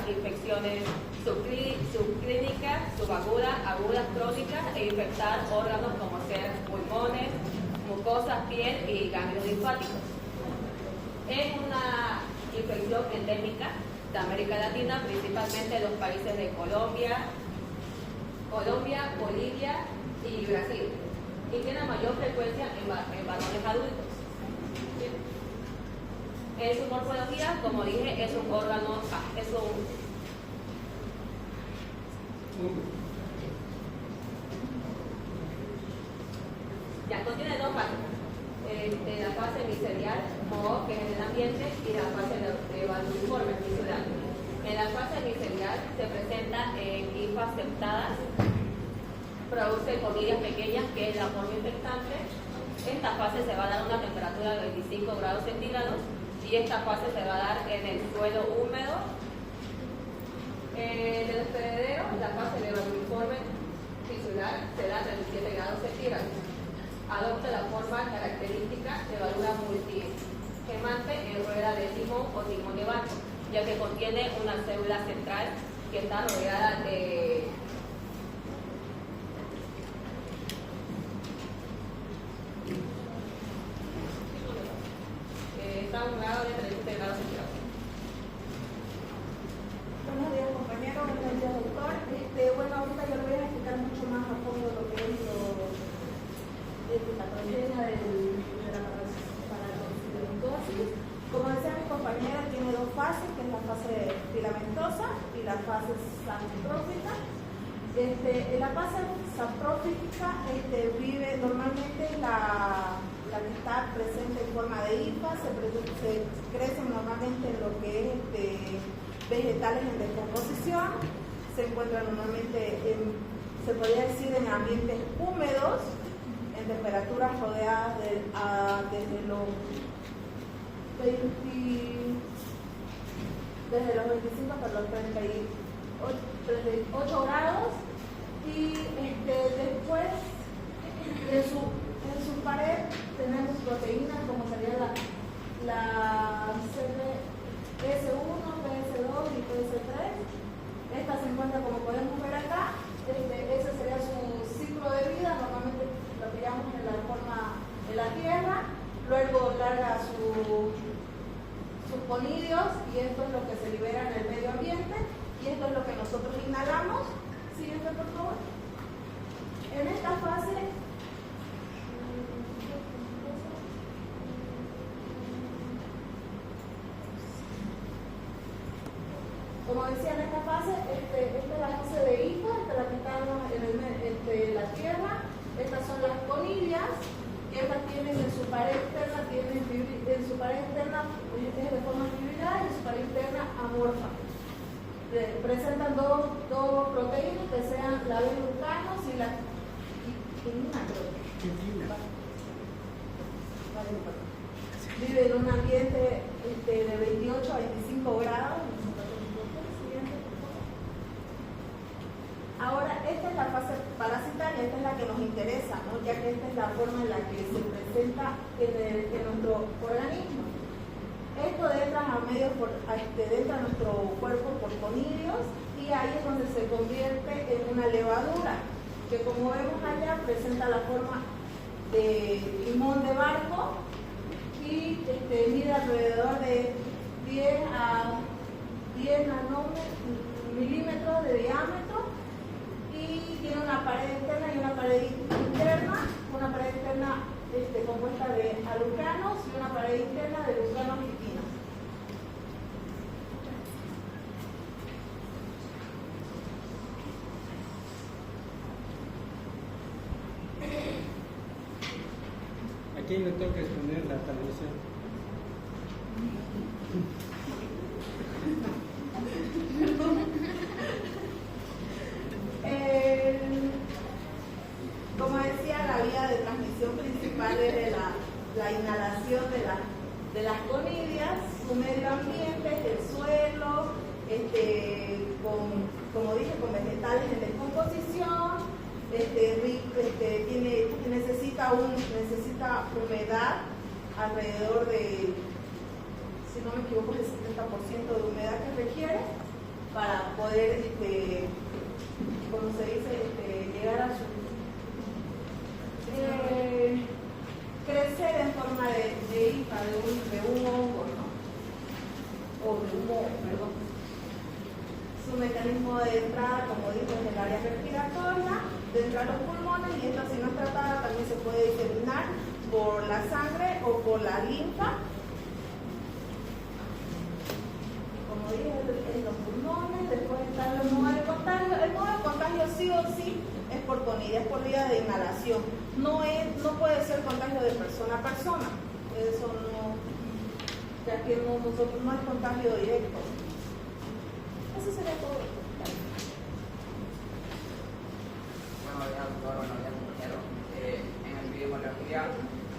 infecciones subclínicas, subagudas, agudas, crónicas e infectar órganos como ser pulmones, mucosas, piel y ganglios linfáticos. Es una infección endémica de América Latina, principalmente en los países de Colombia, Bolivia y Brasil, y tiene mayor frecuencia en varones adultos. En su morfología, como dije, es un órgano, contiene dos fases. La fase micelial, que es en el ambiente, y la fase de valuliforme tisular. En la fase micelial se presenta en hifas septadas, produce comillas pequeñas, que es la forma infectante. Esta fase se va a dar a una temperatura de 25 grados centígrados y esta fase se va a dar en el suelo húmedo. En el hospedero, la fase de valuliforme tisular se da a 37 grados centígrados. Adopta la forma característica de válvula multigemante en rueda de timón o timón de barco, ya que contiene una célula central que está rodeada de un grado de 37 grados centígrados. Buenos días, compañeros. Buenos días, doctor. Bueno, ahorita yo le voy a explicar mucho más a fondo lo que es la pandemia de la parasitosis. Como decía mi compañera, tiene dos fases, que es la fase filamentosa y la fase saprófica. En la fase saprófica vive normalmente la que está presente en forma de hifa, se crecen normalmente en lo que es vegetales en descomposición, se encuentran normalmente se podría decir en ambientes húmedos, en temperaturas rodeadas desde los 25 hasta los 38 grados, y después en su pared tenemos proteínas como sería la PS1, PS2 y PS3. Esta se encuentra, como podemos ver acá, ese sería su ciclo de vida. Normalmente lo pillamos en la forma de la tierra, luego larga sus conidios, y esto es lo que se libera en el medio ambiente, y esto es lo que nosotros inhalamos. Siguiente, por favor. En esta fase como decía, en esta fase, esta es la fase de hifa, esta es la que está en la tierra. Estas son las conillas, que estas tienen en su pared externa, en su pared externa es de forma fibril y en su pared interna amorfa. Presentan dos proteínas, que sean la beta-glucanos y la quinina, creo. Vive en un ambiente de 28 a 25 grados. Ahora, esta es la fase parasitaria, esta es la que nos interesa, ¿no? Ya que esta es la forma en la que se presenta en nuestro organismo. Esto entra a nuestro cuerpo por conidios, y ahí es donde se convierte en una levadura, que como vemos allá presenta la forma de limón de barco, y mide alrededor de 10 milímetros de diámetro, y tiene una pared externa y una pared interna, compuesta de alucanos y una pared interna de glucanos y quinos. ¿A quién le toca exponer la televisión? Como decía, la vía de transmisión principal es la inhalación de las conidias, su medio ambiente, el suelo, como dije, con vegetales en descomposición, necesita humedad alrededor de, si no me equivoco, el 70% de humedad que requiere para poder, como se dice, llegar a su crecer en forma de hija de un hongo, ¿no? O de un moho, perdón. Su mecanismo de entrada, como digo, es el área respiratoria, de entrar a los pulmones, y esta, si no es tratada, también se puede diseminar por la sangre o por la linfa. Como dije, en los pulmones. Después están los modos de contagio. El modo de contagio sí o sí es por conidez, por vía de inhalación. No puede ser contagio de persona a persona. Eso no, ya que nosotros no es contagio directo. Eso sería todo. Buenos días, doctor. Buenos días, compañero. En el epidemiología,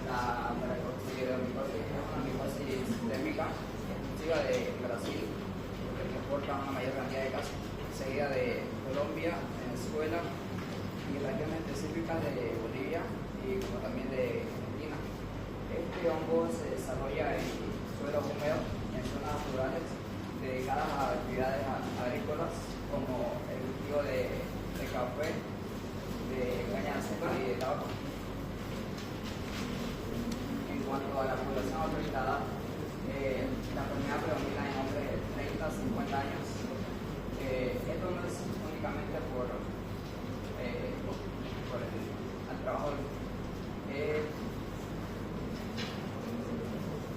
la paracoccidiomicosis es una micosis sistémica exclusiva de Brasil, que reporta una mayor cantidad de casos, seguida de Colombia, Venezuela y regiones específicas de Bolivia y como también de Argentina. Este hongo se desarrolla en suelos húmedos, en zonas rurales dedicadas a actividades agrícolas como el cultivo de café, de caña de azúcar y de tabaco. En cuanto a la población afectada, la enfermedad predomina en hombres de 30 a 50 años. Esto no es únicamente por el trabajo.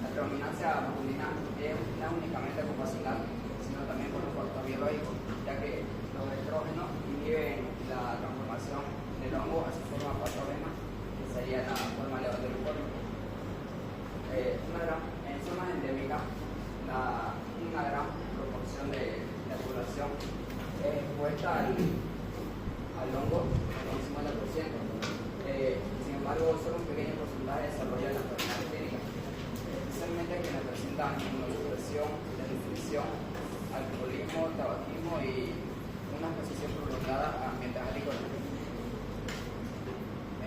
La predominancia masculina no únicamente ocupacional, sino también por un factor biológico, ya que los estrógenos inhiben la transformación del hongo a su forma patógena, que sería la forma levatoriforme. En zonas endémicas, una gran proporción de la población es expuesta al hongo, con un 50%. Sin embargo, solo un pequeño porcentaje desarrolla la enfermedad clínica, especialmente quienes presentan inmunosupresión, desnutrición, alcoholismo, tabaquismo y una exposición prolongada a ambientes agrícolas.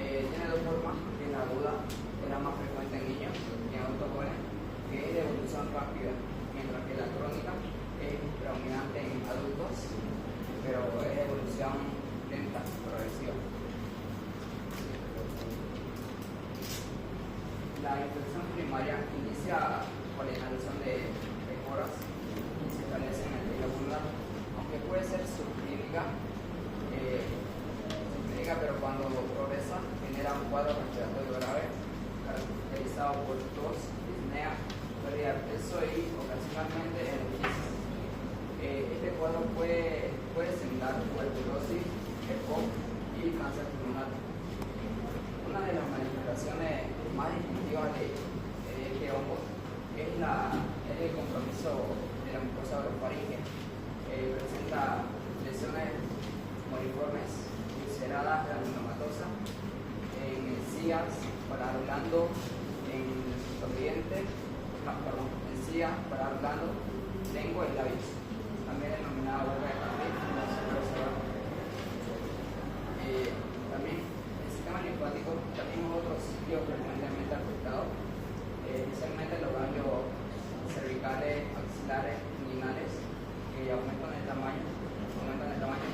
Tiene dos formas, que es la aguda, que es la más frecuente en niños y en adultos jóvenes, que es de evolución rápida, mientras que la crónica es predominante en adultos, pero es de evolución lenta, progresiva. La infección primaria inicia por la inhalación de esporas y se establece en el tejido pulmonar, aunque puede ser subclínica, pero cuando progresa genera un cuadro respiratorio grave caracterizado por tos, disnea, pérdida de peso y ocasionalmente enuresis. Este cuadro puede sembrar tuberculosis, EPOC y cáncer pulmonar. Una de las manifestaciones más distintivas de este hongo es el compromiso de la mucosa orofaringea. Presenta lesiones moriformes, ulceradas, granulomatosas, en encías, paladar blando, en los dientes, encías, paladar blando, lengua y labios. También denominada boca de carne. También el sistema linfático también es otro sitio frecuentemente afectado, especialmente los ganglios cervicales, axilares, inguinales, que aumentan el tamaño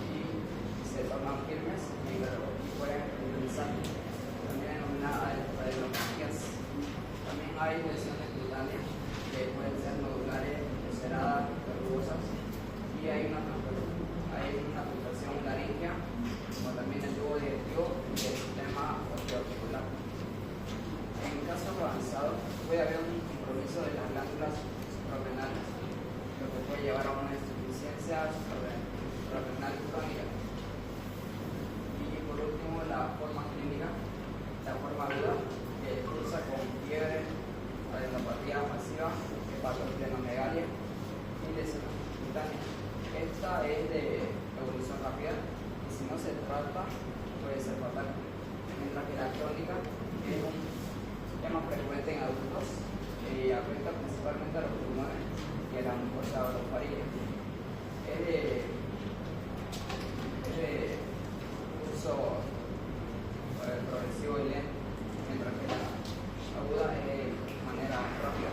y se tornan firmes y pueden utilizar. También denominada adenomías. También hay lesiones cutáneas que pueden ser nodulares, ulceradas, verrugosas, y hay una afectación laringea, como también el tubo digestivo y el sistema osteoarticular. En casos avanzados puede haber un compromiso de las glándulas suprarrenales, lo que puede llevar a una insuficiencia suprarrenal crónica. Y por último, la forma clínica, la forma aguda, que cursa con fiebre, adenopatía masiva, hepatoesplenomegalia y lesiones cutáneas. Esta es de evolución rápida y si no se trata puede ser fatal, mientras que la crónica es un tema frecuente en adultos y afecta principalmente a los pulmones y a la mucosa orofaringea. Es de uso progresivo y lento, mientras que la aguda es de manera rápida.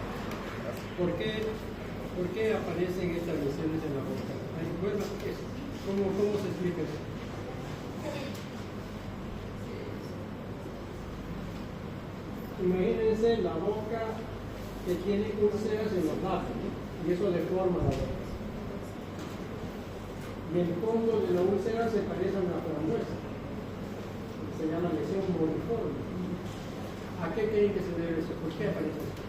¿Por qué aparecen estas lesiones en la boca? Ay, bueno, ¿cómo se explica eso? Imagínense la boca que tiene úlceras en los labios, ¿no? Y eso deforma la boca. Y el fondo de la úlcera se parece a una frambuesa. Se llama lesión boliforme. ¿A qué creen que se debe eso? ¿Por qué aparece eso?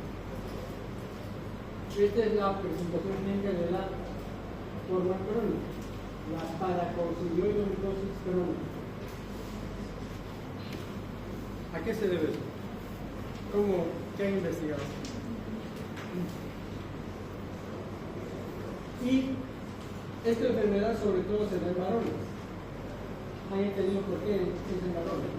Esta es la presentación clínica de la forma crónica, la paracoccidioidomitosis crónica. ¿A qué se debe eso? ¿Qué han investigado? Y esta enfermedad sobre todo se da en varones. ¿Han entendido por qué es en varones?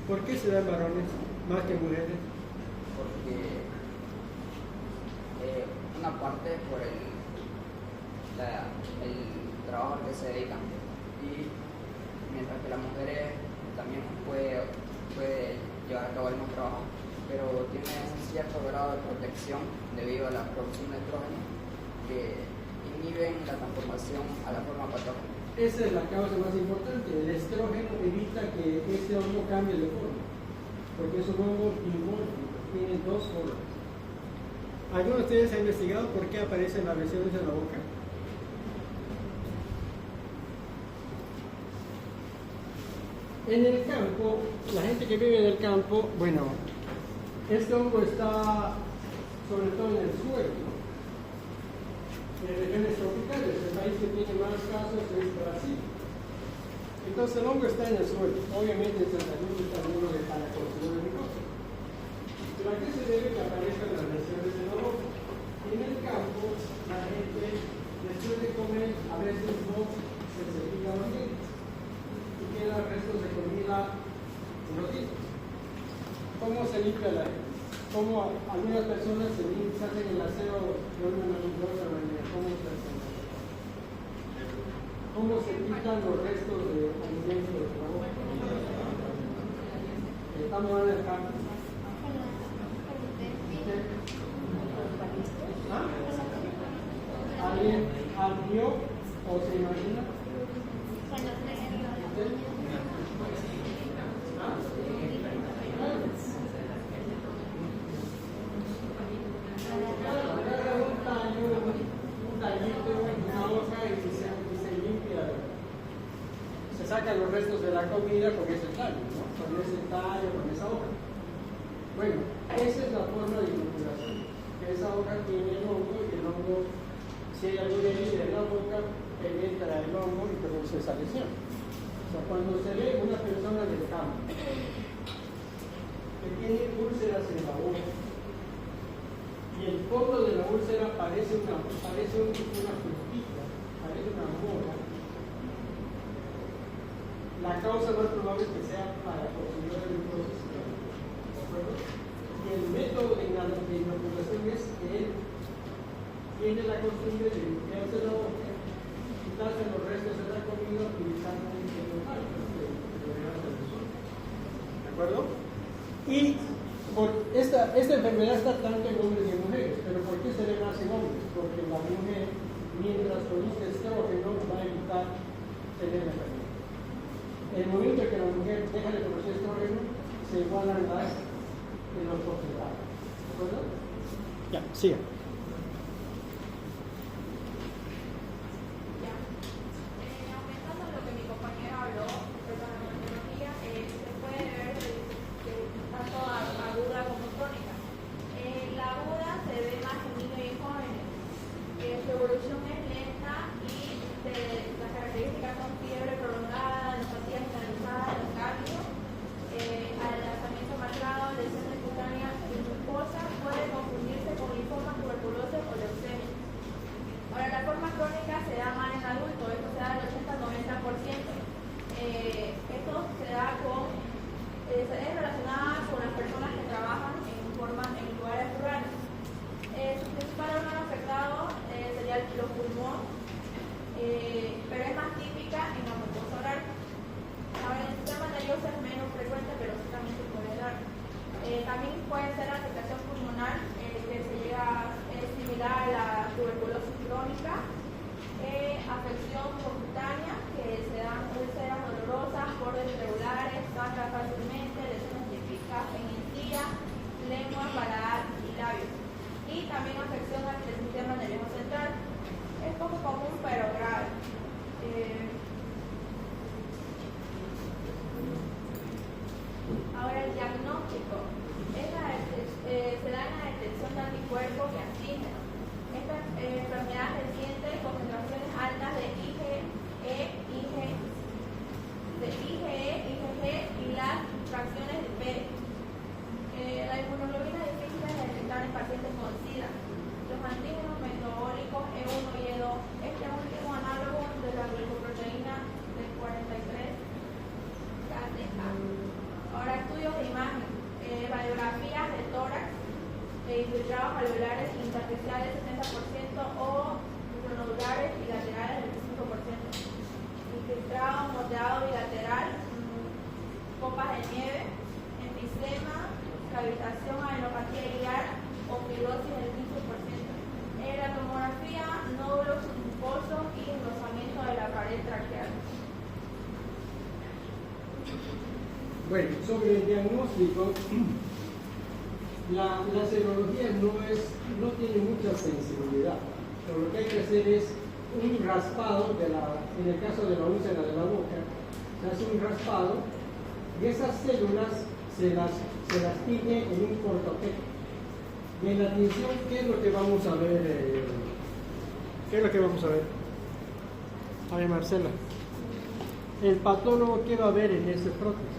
¿Por qué se da en varones más que en mujeres? Porque una parte por el trabajo al que se dedican, y mientras que las mujeres también puede llevar a cabo el mismo trabajo, pero tiene un cierto grado de protección debido a la producción de estrógeno que inhiben la transformación a la forma patógena. Esa es la causa más importante. El estrógeno evita que este hongo cambie de forma, porque es un hongo dimórfico, tiene dos formas. ¿Alguno de ustedes ha investigado por qué aparecen las lesiones en la boca? En el campo, la gente que vive en el campo, bueno, este hongo está sobre todo en el suelo, ¿no? En regiones tropicales. El país que tiene más casos es Brasil. Entonces el hongo está en el suelo. Obviamente en Santa Cruz está lleno de paracoccidioidomitosis. ¿Pero a qué se debe que aparezcan las lesiones en la boca? En el campo, la gente después de comer a veces no se cepilla los dientes y quedan restos de comida en los dientes. ¿Cómo se limpia la gente? Como algunas personas se hacen el aseo de una manera, ¿cómo se hace? ¿Cómo se quitan los restos de alimentos de la boca? Estamos en el campo. ¿Ah? ¿Alguien vio o se imagina? Sacan los restos de la comida con ese tallo, ¿no? Con ese tallo, con esa hoja. Bueno, esa es la forma de inoculación. Esa hoja tiene el hongo y el hongo, si hay alguna herida en la boca, penetra el hongo y produce esa lesión. O sea, cuando se ve una persona del campo que tiene úlceras en la boca y el fondo de la úlcera parece una frutita, parece una mora, la causa más probable es que sea paracoccidioidomitosis, ¿de acuerdo? Y el método de inoculación es que él tiene la costumbre de limpiarse la boca, quitarse los restos de la comida utilizando un instrumental, ¿de acuerdo? Y esta enfermedad está tanto en hombres y en mujeres, pero ¿por qué se le más en hombres? Porque la mujer, mientras produce estrógeno, va a evitar tener la enfermedad. En el momento en que la mujer deja de producir estrógeno, se igualan en los porcentajes. ¿De acuerdo? Ya, siga. Aumentando lo que mi compañero habló, perdón, la patología, se puede ver tanto aguda como crónica. La aguda se ve más en niños y en jóvenes. Su evolución es lenta y las características son fiebre prolongada, neuropatía generalizada, los cambios, adelgazamiento marcado, lesiones cutáneas y mucosas, puede confundirse con linfomas por también afección al sistema nervioso central. Es poco común pero grave. Ahora el diagnóstico. Se da en la detección de anticuerpos y antígenos. Esta enfermedad reciente, concentraciones altas de IgE, IgG y las fracciones de P. La inmunoglobulina es difícil de detectar en pacientes con SIDA. Los antígenos metabólicos E1 y E2. Este último análogo de la glicoproteína del 43 KDA. Ahora estudios de imagen. Radiografías de tórax, infiltrados alveolares intersticiales 70% o intranodulares bilaterales 25%. Infiltrado moteado bilateral, copas de nieve, enfisema, cavitación, adenopatía biliar o fibrosis del 15%. La tomografía, nódulos pulposos y engrosamiento de la pared traqueal. Bueno, sobre el diagnóstico, la serología no tiene mucha sensibilidad. Pero lo que hay que hacer es un raspado, en el caso de la úlcera de la boca, se hace un raspado y esas células se las tiñe en un cortoquete. Y en la tinción, ¿qué es lo que vamos a ver? ¿Qué es lo que vamos a ver? A ver, Marcela. El patólogo, ¿qué va a ver en ese prótesis?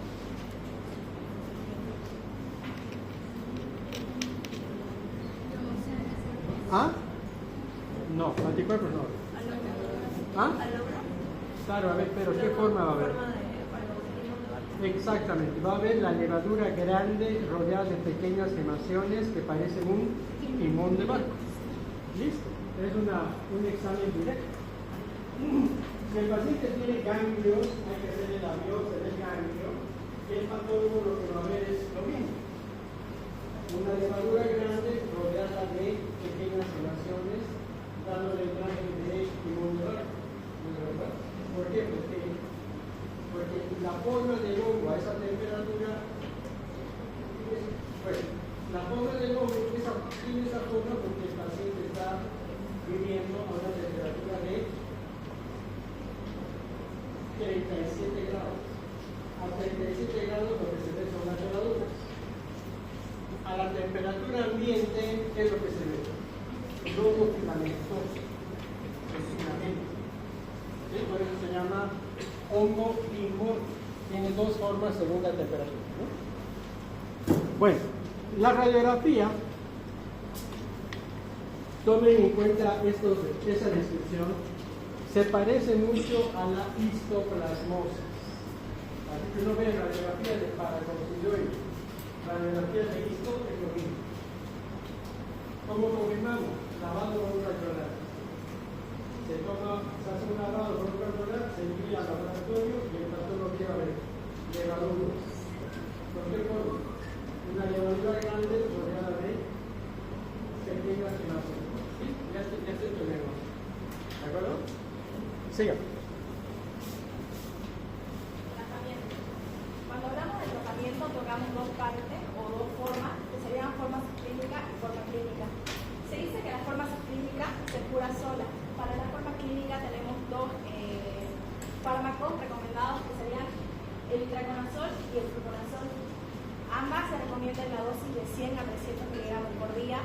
¿Ah? No, anticuerpos no. ¿Ah? Claro, a ver, pero ¿qué forma va a haber? Exactamente, va a haber la levadura grande rodeada de pequeñas gemaciones que parecen un timón de barco. Listo, es un examen directo. Si el paciente tiene ganglios, hay que hacerle la biopsia del ganglio y el patólogo lo que va a ver es lo mismo. Una levadura grande rodeada de pequeñas gemaciones, dándole el imagen de timón de barco. ¿Por qué? Porque la forma del hongo a esa temperatura, la forma del hongo tiene esa forma porque el paciente está viviendo a una temperatura de 37 grados. A 37 grados lo que se ve son las levaduras. A la temperatura ambiente, ¿qué es lo que se ve? Globo filamentoso, el filamento. ¿Sí? Por eso se llama hongo timón. Tiene dos formas según la temperatura, ¿no? Bueno, la radiografía, tomen en cuenta esa descripción, se parece mucho a la histoplasmosis. Así que uno ve radiografía de paraconsidoide, radiografía de histo es lo mismo. ¿Cómo confirmamos? Lavado con un rayolar. Se hace un lavado con un rayolar, se envía al laboratorio y el patólogo quiere ver levaduras. ¿Por qué forma? Una levadura grande rodeada de pequeñas gemaciones. ¿Sí? Ya se tenemos. ¿De acuerdo? Siga. Cuando hablamos de tratamiento tocamos dos partes o dos formas, que serían forma subclínica y forma clínica. Se dice que la forma subclínica se cura sola. Para la forma clínica tenemos dos fármacos recomendados que serían el itraconazol y el fluconazol. Ambas se recomiendan la dosis de 100 a 300 miligramos por día.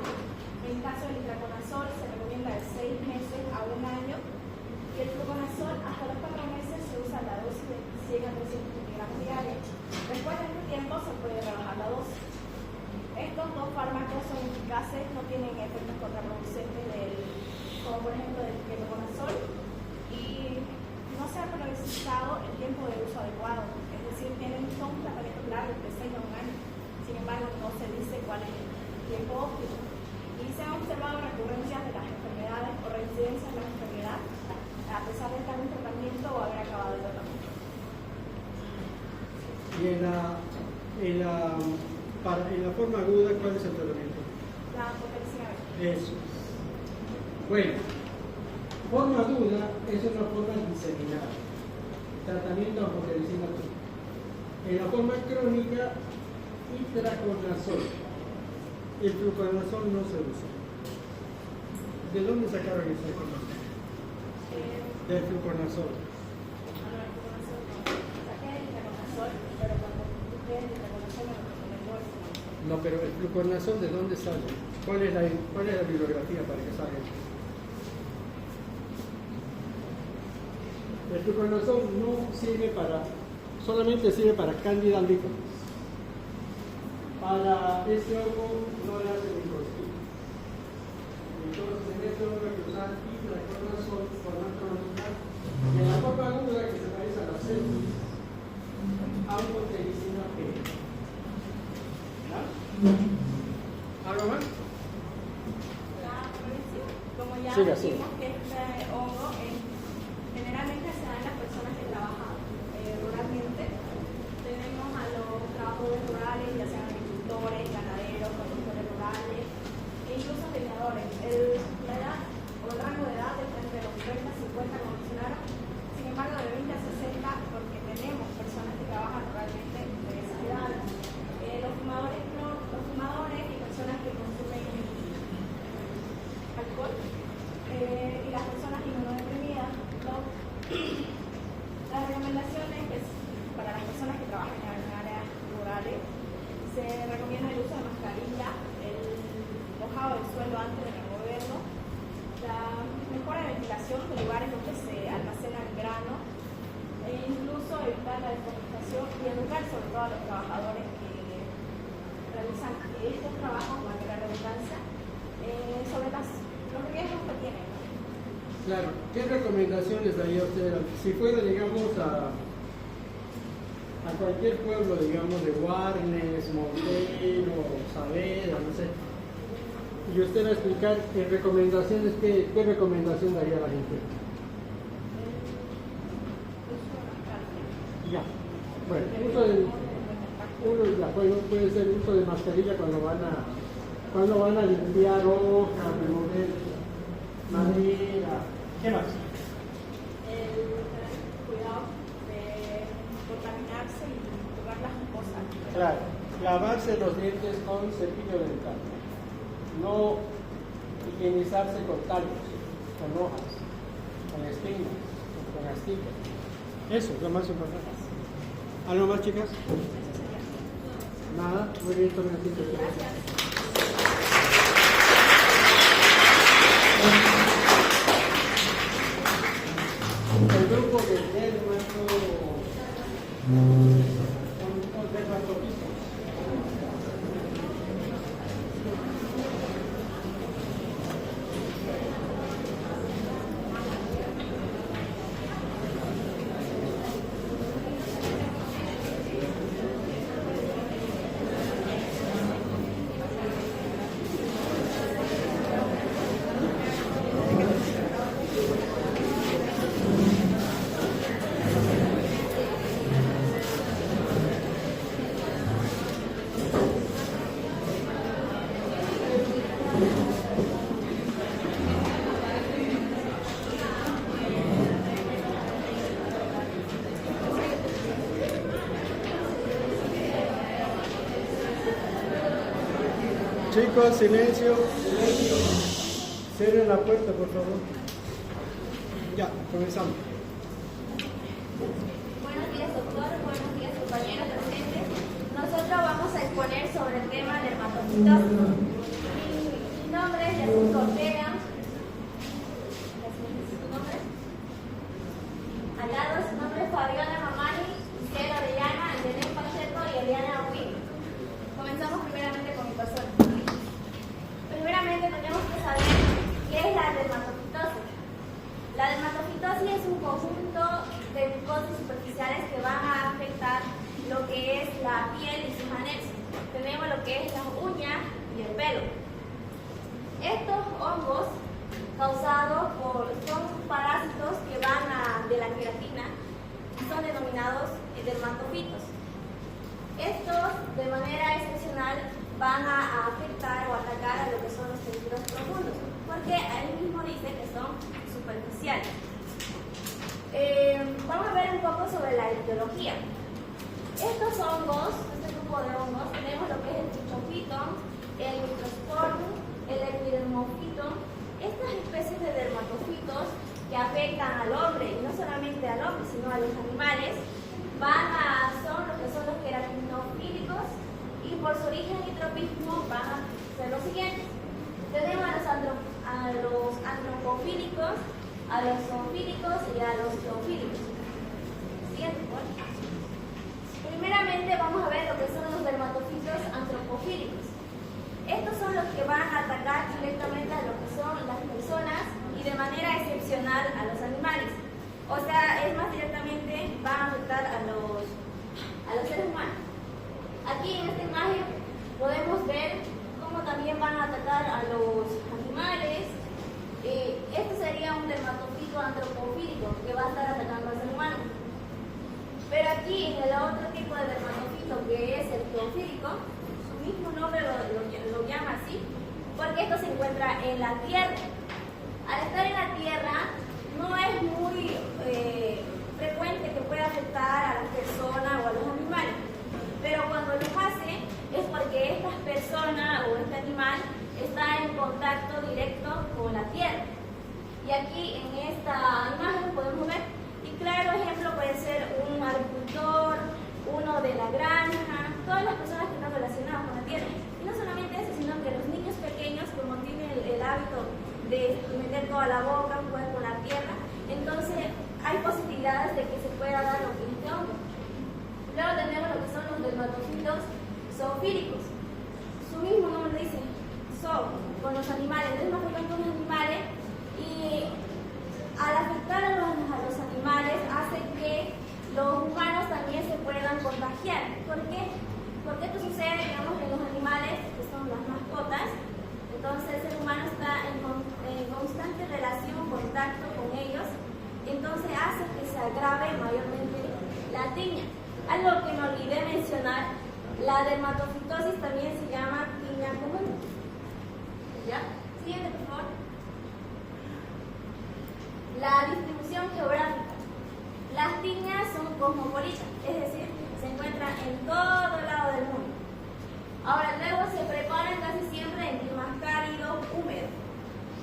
En el caso del itraconazol se recomienda de 6 meses a 1 año y el fluconazol hasta los 4 meses se usa la dosis de 100 a 300 miligramos diarios. Después de este tiempo se puede rebajar la dosis. Estos dos fármacos son eficaces, no tienen efectos contraproducentes como por ejemplo del ketoconazol y no se ha precisado el tiempo de uso adecuado, es decir, son tratamientos largos de 6 a 1 año, sin embargo no se dice cuál es el tiempo óptimo y se han observado recurrencias de las enfermedades o reincidencias de la enfermedad a pesar de estar en tratamiento o haber acabado el tratamiento. Y en la forma aguda, ¿cuál es el tratamiento? La potencia. Eso. Bueno, forma aguda es una forma diseminada. Tratamiento amphotericina B. En la forma crónica, itraconazol. El fluconazol no se usa. ¿De dónde sacaron esa información? Del fluconazol. No, pero el fluconazol, ¿de dónde sale? ¿Cuál es la bibliografía para que salga? El fluconazol no sirve solamente sirve para Candida albicans. Para este hongo no le hace microscopio. Entonces, en este hongo hay que usar fluconazol por naturaleza. Y en la copa aguda, que se parece a la sepsis, autotelicina P. ¿Algo más? La prevención, como ya Siga, dijimos que este hongo generalmente se da en las personas que trabajan ruralmente. Tenemos a los trabajadores rurales, ya sean agricultores, ganaderos, productores rurales e incluso leñadores. La edad o el rango de edad está entre los 30 y 50, como mencionaron, sin embargo de 20 a 60 porque tenemos personas que trabajan ruralmente de esa edad. Los fumadores y personas que consumen alcohol y las personas inmunodeprimidas, las recomendaciones para las personas que trabajan en áreas rurales se recomienda el uso de mascarilla, el mojado del suelo antes de removerlo, la mejora de ventilación de lugares donde se almacena el grano e incluso evitar la deforestación y educar sobre todo a los trabajadores que realizan estos trabajos, valga la redundancia, sobre los riesgos que tienen. Claro, ¿qué recomendaciones daría usted? Si fuera, digamos, a cualquier pueblo, digamos, de Guarnes, Montero, Saavedra, no sé, y usted va a explicar recomendaciones, ¿qué recomendación daría a la gente? Ya, bueno, puede ser uso de mascarilla cuando van a limpiar hojas, remover madera. ¿Qué más? El tener cuidado de contaminarse y tocar las cosas. Claro, lavarse los dientes con cepillo dental. No higienizarse con tallos, con hojas, con espinas, con astillas. Eso es lo más importante. ¿Algo más, chicas? Nada, muy bien, tomen asiento. El grupo de dermatopistas. Chicos, silencio, silencio. Cierren la puerta, por favor. Ya, comenzamos. Buenos días, doctor. Buenos días, compañeros presentes. Nosotros vamos a exponer sobre el tema dermatofitosis. Mi nombre es Jesús Ortega. ¿Su nombre? Al lado su nombre es Fabiana Mamani, Cielo Orellana, Angelés Pacheco y Eliana Huí. Comenzamos primeramente con mi persona. Primeramente tenemos que saber qué es la dermatofitosis. La dermatofitosis es un conjunto de micosis superficiales que van a afectar lo que es la piel y sus anexos. Tenemos lo que es las uñas y el pelo. Estos hongos son parásitos que van de la queratina y son denominados dermatofitos. Estos, de manera excepcional, van a afectar o atacar a lo que son los tejidos profundos, porque ahí mismo dice que son superficiales. Vamos a ver un poco sobre la etiología. Estos hongos, este grupo de hongos, tenemos lo que es el trichofito, el microsporum, el epidermofito. Estas que afectan al hombre, y no solamente al hombre, sino a los animales, son los queratinofílicos, y por su origen y tropismo van a ser los siguientes. Tenemos a los antropofílicos, a los zoofílicos y a los zoofílicos. Siguiente, ¿cuál? Primeramente vamos a ver lo que son los dermatofitos antropofílicos. Estos son los que van a atacar directamente a lo que son las personas y de manera excepcional a los animales. O sea, es más directamente van a afectar a los seres humanos. Aquí en esta imagen podemos ver cómo también van a atacar a los animales. Este sería un dermatofito antropofílico que va a estar atacando al ser humano. Pero aquí en el otro tipo de dermatofito, que es el zoofílico, su mismo nombre lo llama así, porque esto se encuentra en la tierra. Al estar en la tierra, no es muy frecuente que pueda afectar a las personas o a los animales, pero cuando lo hace es porque estas personas o este animal está en contacto directo con la tierra. Y aquí en esta imagen podemos ver, y claro ejemplo puede ser un agricultor, uno de la granja, todas las personas que están relacionadas con la tierra. Y no solamente eso, sino que los niños pequeños, como tienen el hábito de meter toda la boca, jugar con la tierra, entonces hay posibilidades de que se pueda dar lo que es este hongo. Luego tenemos lo que son los dermatofitos zoofílicos. Su mismo nombre dice con los animales, es más frecuente con los animales, y al afectar a los animales hace que los humanos también se puedan contagiar. ¿Por qué? Porque esto sucede, digamos, en los animales, que son las mascotas. Entonces el ser humano está en constante relación, contacto con ellos, entonces hace que se agrave mayormente la tiña. Algo que me olvidé mencionar, la dermatofitosis también se llama tiña común. ¿Ya? Siguiente, por favor. La distribución geográfica. Las tiñas son cosmopolitas, es decir, se encuentran en todo lado del mundo. Ahora, luego se preparan casi siempre en climas cálidos, húmedos.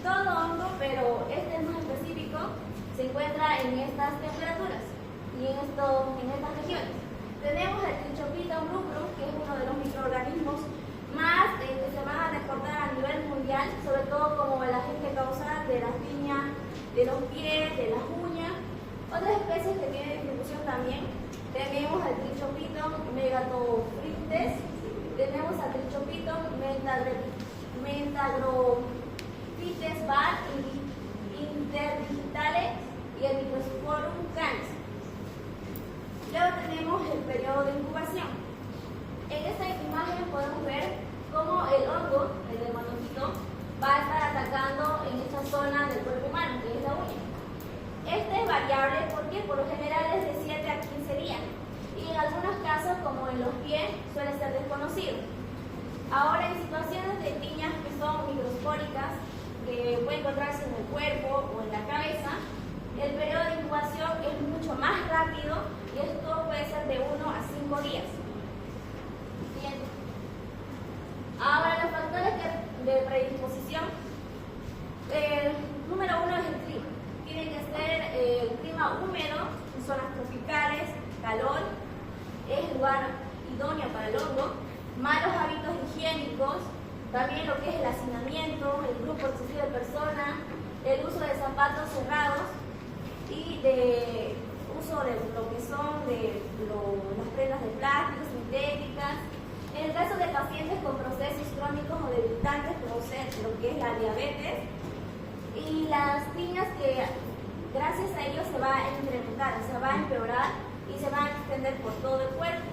Todo hongo, pero este es más específico, se encuentra en estas temperaturas y en estas regiones. Tenemos el Trichopiton rubrum, que es uno de los microorganismos más que se van a reportar a nivel mundial, sobre todo como el agente causal de las tiñas de los pies, de las uñas. Otras especies que tienen distribución también, tenemos al Trichopiton megatophrictes, tenemos al Trichopiton mentagrophytes var interdigitale y el Microsporum canis. Luego tenemos el periodo de incubación. En esta imagen podemos ver cómo el hongo, el dermatofito, va a estar atacando en esta zona del cuerpo humano, que es la uña. Este es variable porque por lo general es de 7 a 15 días y en algunos casos, como en los pies, suele ser desconocido. Ahora, en situaciones de tiñas que son microspóricas, que pueden encontrarse en el cuerpo o en la cabeza, el periodo de incubación es mucho más rápido y esto puede ser de 1 a 5 días. Siguiente. Ahora, los factores de predisposición. El número 1 es el clima. Tiene que ser un clima húmedo, en zonas tropicales, calor, es el lugar idóneo para el hongo. Malos hábitos higiénicos, también lo que es el hacinamiento, el grupo excesivo de personas, el uso de zapatos cerrados y de uso de lo que son las prendas de plástico, sintéticas. En el caso de pacientes con procesos crónicos o debilitantes, como ser lo que es la diabetes, y las tiñas que gracias a ello se va a incrementar, se va a empeorar y se va a extender por todo el cuerpo.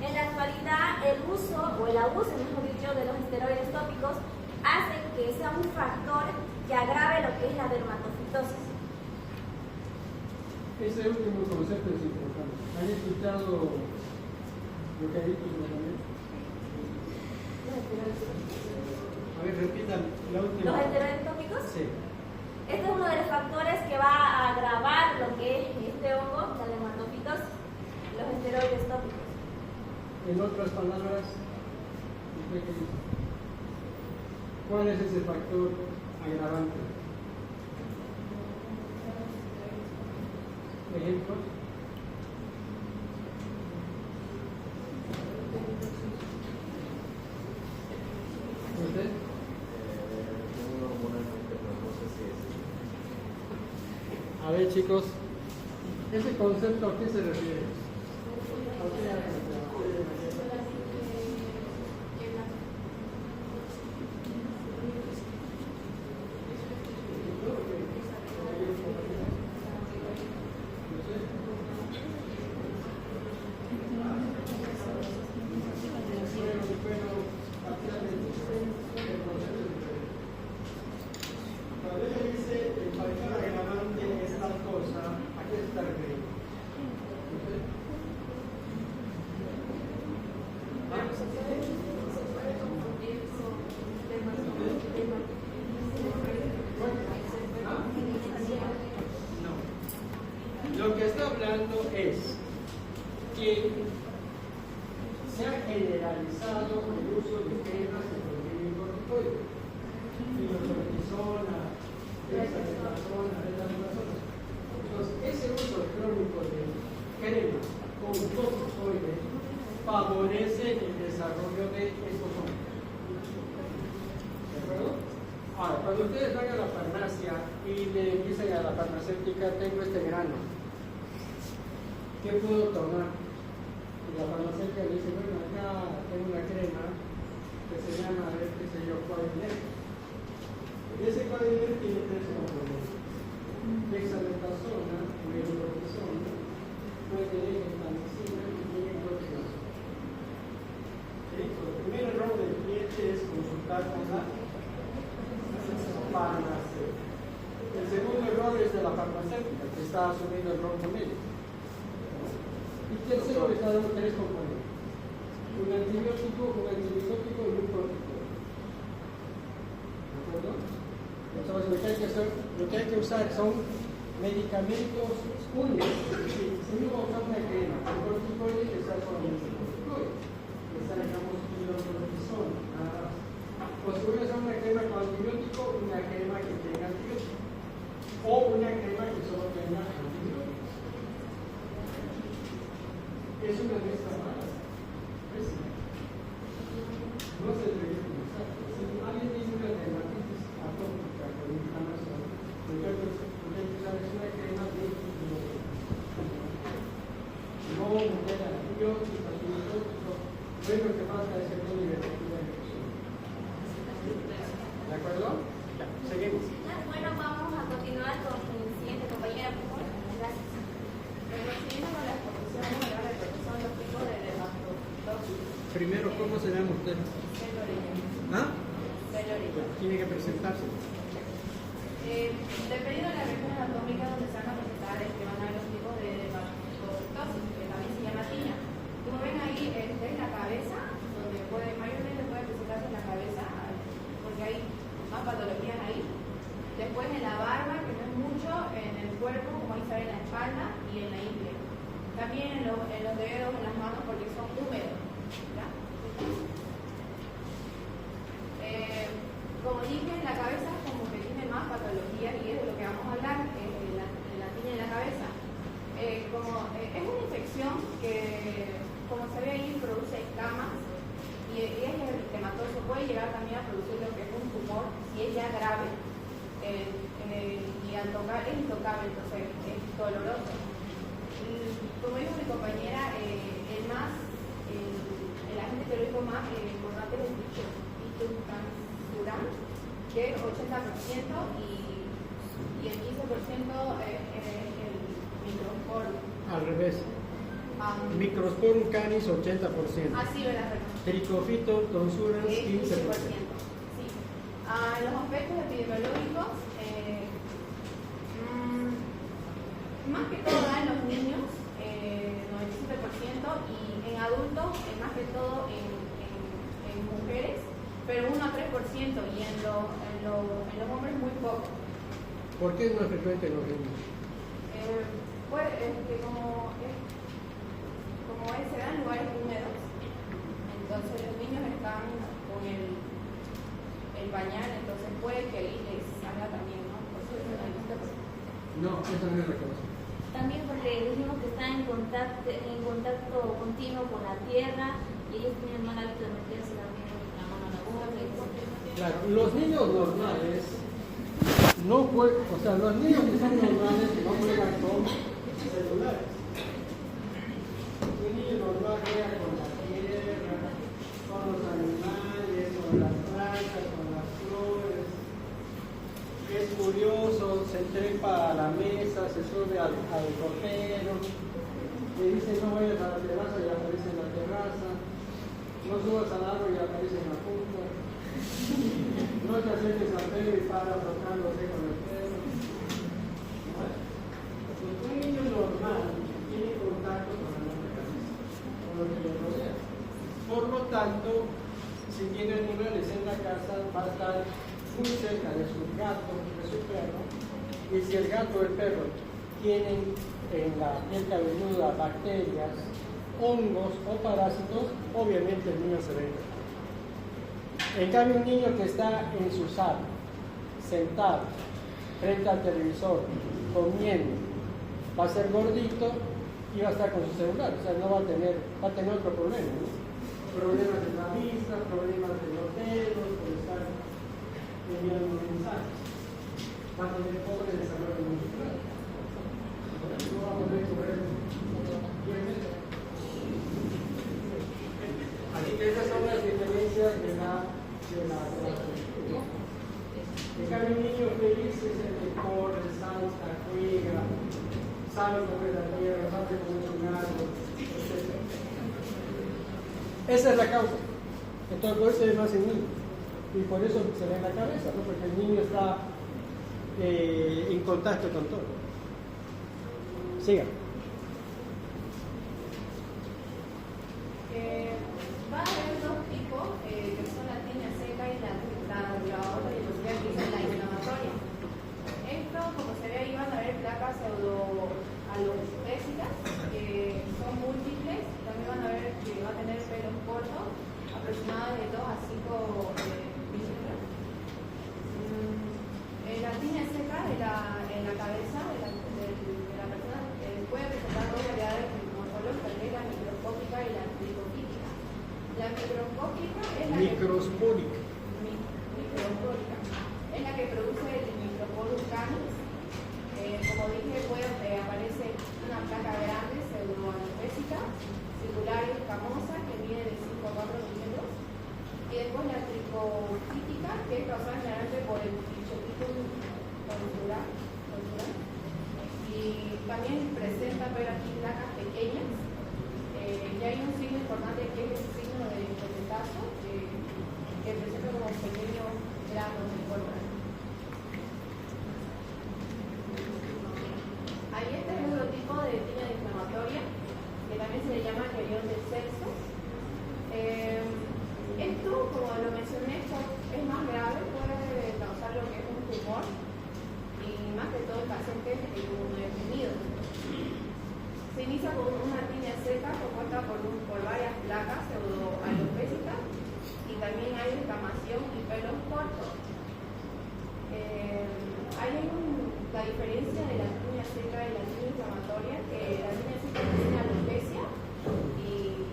En la actualidad, el uso o el abuso, mejor dicho, de los esteroides tópicos hace que sea un factor que agrave lo que es la dermatofitosis. Ese último concepto es importante. ¿Han escuchado lo que ha dicho su compañero? A ver, repitan la última. ¿Los esteroides tópicos? Sí. Este es uno de los factores que va a agravar lo que es este hongo, la dermatofitosis, los esteroides tópicos. En otras palabras, ¿usted qué dice? ¿Cuál es ese factor agravante? ejemplos. ¿Usted? Tengo una buena mente, pero no sé si es. A ver, chicos, ¿ese concepto a qué se refiere? Cuando ella dice el partido relevante es tal cosa, ¿a qué se está refiriendo? No. Lo que está hablando es que se ha generalizado el uso de cremas que contienen corticoides. Fitocortisona, dexametasona, betametasona. Entonces, ese uso crónico de cremas con corticoides favorece el desarrollo de estos hongos. ¿De acuerdo? Ahora, cuando ustedes van a la farmacia y le dicen a la farmacéutica, tengo este grano, ¿qué puedo tomar? Y la farmacéutica le dice, bueno, acá tengo una crema que se llama, qué sé yo, Coadyner. Y ese Coadyner tiene tres componentes: dexametasona, hidrocortisona, puede tener gentamicina y tiene cortisona. Lo primer error del cliente es consultar con la farmacéutica. El segundo error es de la farmacéutica, que está asumiendo el rol médico. Y tercero, le está dando tres componentes: un antibiótico, un antimicótico y un corticoide. ¿De acuerdo? Entonces, lo que hay que usar son medicamentos únicos. Si uno va a usar una crema con corticoide, que sea solamente corticoide. Que sea, digamos, hidrocortisona, nada más. O si voy a usar una crema con antibiótico, una crema que tenga antibiótico. O una crema que solo tenga antibióticos. Es una mezcla mala. No se debería utilizar. Si alguien tiene una dermatitis atópica con inflamación, lo que hay que usar es una crema de antibiótico. No meter antibióticos, lo que pasa es el nivel de infección. ¿De acuerdo? Ya, seguimos. Bueno, vamos a continuar con mi siguiente compañera, por favor. Gracias. Siguiendo con la exposición, ahora lo que son los tipos de dermatosis. Primero, ¿cómo se llama usted? ¿Ah? Tiene que presentarse. Dependiendo de la región anatómica donde se van a presentar, que van a ver los tipos de dermatosis, que también se llama tiña. Como ven ahí, esta es la cabeza, donde mayormente puede presentarse en la cabeza, porque hay más patologías ahí. Después en la barba, que no es mucho, en el cuerpo, como ahí se ve en la espalda y en la ingle. También en los dedos, en las manos, porque son húmedos. ¿Ya? Como dije, en la cabeza como que tiene más patología y es de lo que vamos a hablar, la tiña en la cabeza. Es una infección que, como se ve ahí, produce escamas y es eritematoso, puede llegar también a producir lo que es un tumor si es ya grave y al tocar es intocable, entonces es doloroso. Como dijo mi compañera, el agente quirúrgico más importante es el Pitucansuran, que es 80% y el 15% es el Microsporum. Al revés. Microsporum canis 80%. Así ve la regla. Tricofito tonsurans 15%. Sí. Los aspectos epidemiológicos, más que todo en los niños, 97%, y en adultos, más que todo en mujeres, pero 1 a 3%, y en los hombres muy poco. ¿Por qué es más frecuente en los niños? Pues como se da en lugares húmedos, entonces los niños están con el pañal, entonces puede que ahí les salga también, ¿no? Por eso es No, eso no es reconocido. también pues, le dijimos que está en contacto continuo con la tierra y ellos tienen mal hábito de meterse también la mano a la boca. Claro, los niños normales no juegan, o sea, los niños que son normales no juegan con celulares. Un niño normal juega con la tierra, con los animales, con las plantas, con las flores. Es curioso, se trepa a la mesa, se sube al ropero, le dice no vayas a la terraza y aparece en la terraza, no subas al árbol y aparece en la punta. No te acerques al pelo y para tocándose con el pelo. Bueno, un niño normal tiene contacto con la naturaleza, con lo que le rodea. Por lo tanto, si tiene animales en la casa, va a estar muy cerca de su gato, de su perro. Y si el gato o el perro tienen en la piel cabelluda bacterias, hongos o parásitos, obviamente el niño se ve. En cambio, un niño que está en su sala, sentado, frente al televisor, comiendo, va a ser gordito y va a estar con su celular, o sea, no va a tener otro problema, ¿no? Problemas de la vista, problemas de los dedos, por estar enviando mensajes. Va a tener pobre desarrollo muscular. No va a poder correr. Así que esas son las diferencias de la cultura. En cambio, un niño feliz es el que corre, salta, juega, sabe comer la tierra, sabe comer un árbol, etc. Esa es la causa. Entonces, por eso es más en niño. Y por eso se ve en la cabeza, ¿no? Porque el niño está en contacto con todo. Siga. Va a haber dos tipos, que son la tiña seca y la otra disposición que es la inflamatoria. Esto, como se ve ahí, van a haber placas pseudoalopésicas, que son múltiples. También van a ver que va a tener pelos cortos, aproximadamente de 2 a 5 milímetros. La tiña seca en la cabeza de la persona puede presentar dos variedades morfológicas, que es la microscópica y la microscópica. La microscópica es la Microscópica. microscópica es la que produce el Micropodus canis. Como dije, aparece una placa grande, pseudoalopésica, circular y escamosa, que mide de 5 a 4 milímetros. Y después la tricofítica, que es causada generalmente por el Trichopitum consular. Y también presenta pero aquí placas pequeñas. Y hay un signo importante que es el signo de corretazo, que presenta como pequeños granos de polvo. Ahí este es otro tipo de tiña inflamatoria, que también se le llama querión del sexo. Esto, como lo mencioné, es más grave, puede causar lo que es un tumor, y más que todo el paciente es inmunodeprimido. Se inicia con una tiña seca compuesta por varias placas pseudoalopésicas, y también hay inflamación y pelos cortos. Hay la diferencia de la tiña seca y la tiña inflamatoria, que la tiña seca tiene alopecia y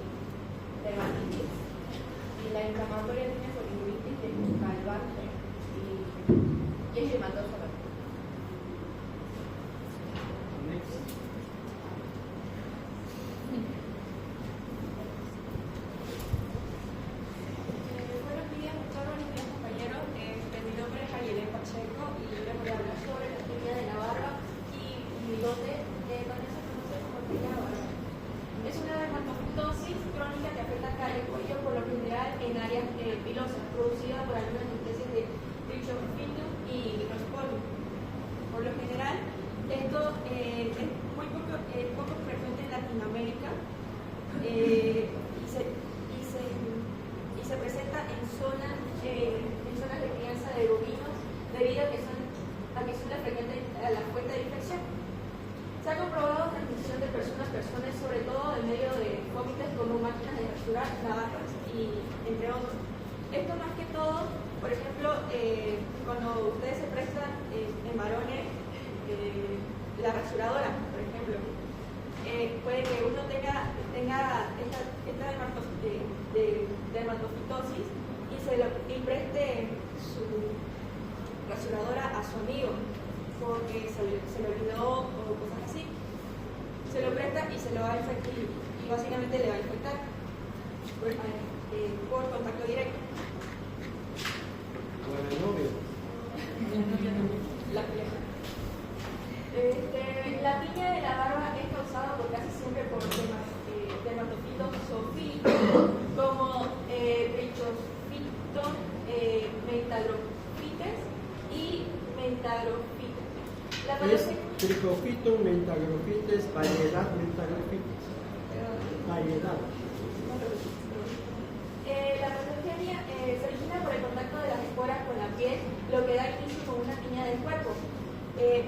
dermatitis, y la inflamatoria tiene foliculitis de calvarte y es hematosa. Buenos días, compañeros. Mi nombre es Ayelen Pacheco y yo les voy a hablar sobre la tiña de la barba y bigote, también se conoce como tiña de barba. Es una dermatofistosis crónica que afecta cara y cuello, por lo general en áreas pilosas, producida por algunas especies de Trichopitum y Microsporium. Por lo general, esto es muy poco frecuente en Latinoamérica y se presenta en zonas de crianza de bovinos debido a que son la fuente de infección. Se ha comprobado transmisión de persona a persona, sobre todo en medio de cómites como máquinas de rasurar, navajas y entre otros. Esto más que todo, por ejemplo, cuando ustedes se prestan en varones la rasuradora, por ejemplo. Puede que uno tenga esta dermatofitosis y preste su rasuradora a su amigo porque se le olvidó o cosas así. Se lo presta y se lo va a infectar y básicamente le va a infectar por contacto directo. Bueno, novio. La piel. La piña de la barba es causada por casi siempre por dermatofitos zoofílicos como trichosfito, mentagrofites y mentagrofites. Es tricofito, mentagrofites, variedad mentagrofites. Variedad. La patogenia se origina por el contacto de las esporas con la piel, lo que da inicio con una tiña del cuerpo,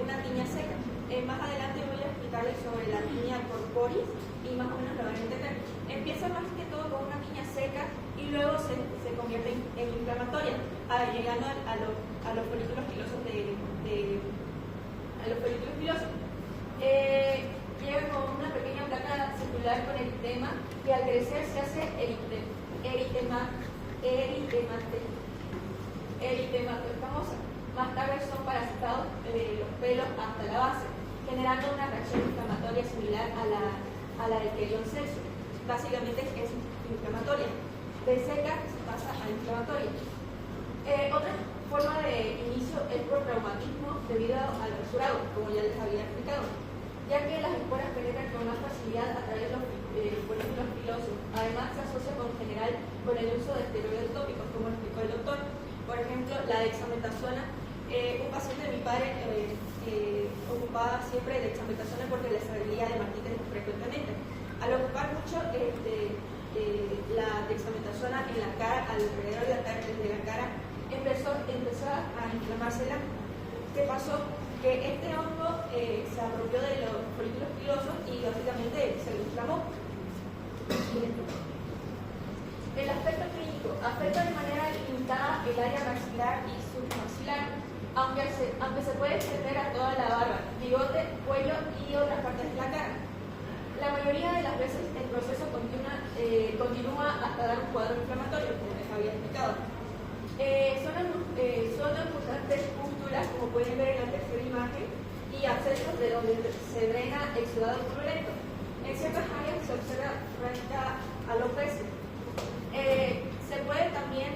una tiña seca. Más adelante voy a explicarles sobre la tiña corporis y más o menos lo van a entender. Empieza más que todo con una tiña seca y luego se convierte en inflamatoria, llegando a los folículos pilosos llega con una pequeña placa circular con eritema que al crecer se hace eritema escamosa. Más tarde son parasitados los pelos hasta la base, generando una reacción inflamatoria similar a la del querión sexo. Básicamente es inflamatoria. De seca se pasa a inflamatoria. Otra forma de inicio es por traumatismo debido al rasurado, como ya les había explicado, ya que las esporas penetran con más facilidad a través de los folículos pilosos. Además, se asocia con general con el uso de esteroides tópicos, como explicó el doctor. Por ejemplo, la dexametasona. Un paciente de mi padre ocupaba siempre dexametasona porque le salía dermatitis frecuentemente. Al ocupar mucho la dexametasona en la cara, alrededor de la cara, empezó a inflamársela. ¿Qué pasó? Que este hongo se apropió de los folículos pilosos y básicamente se lo inflamó. El aspecto clínico afecta de manera limitada el área maxilar y submaxilar, aunque se puede extender a toda la barba, bigote, cuello y otras partes de la cara. La mayoría de las veces el proceso continúa hasta dar un cuadro inflamatorio, como les había explicado. Son abundantes pústulas, como pueden ver en la tercera imagen, y abscesos de donde se drena exudado purulento. En ciertas áreas se observa frente a los peces. Se puede también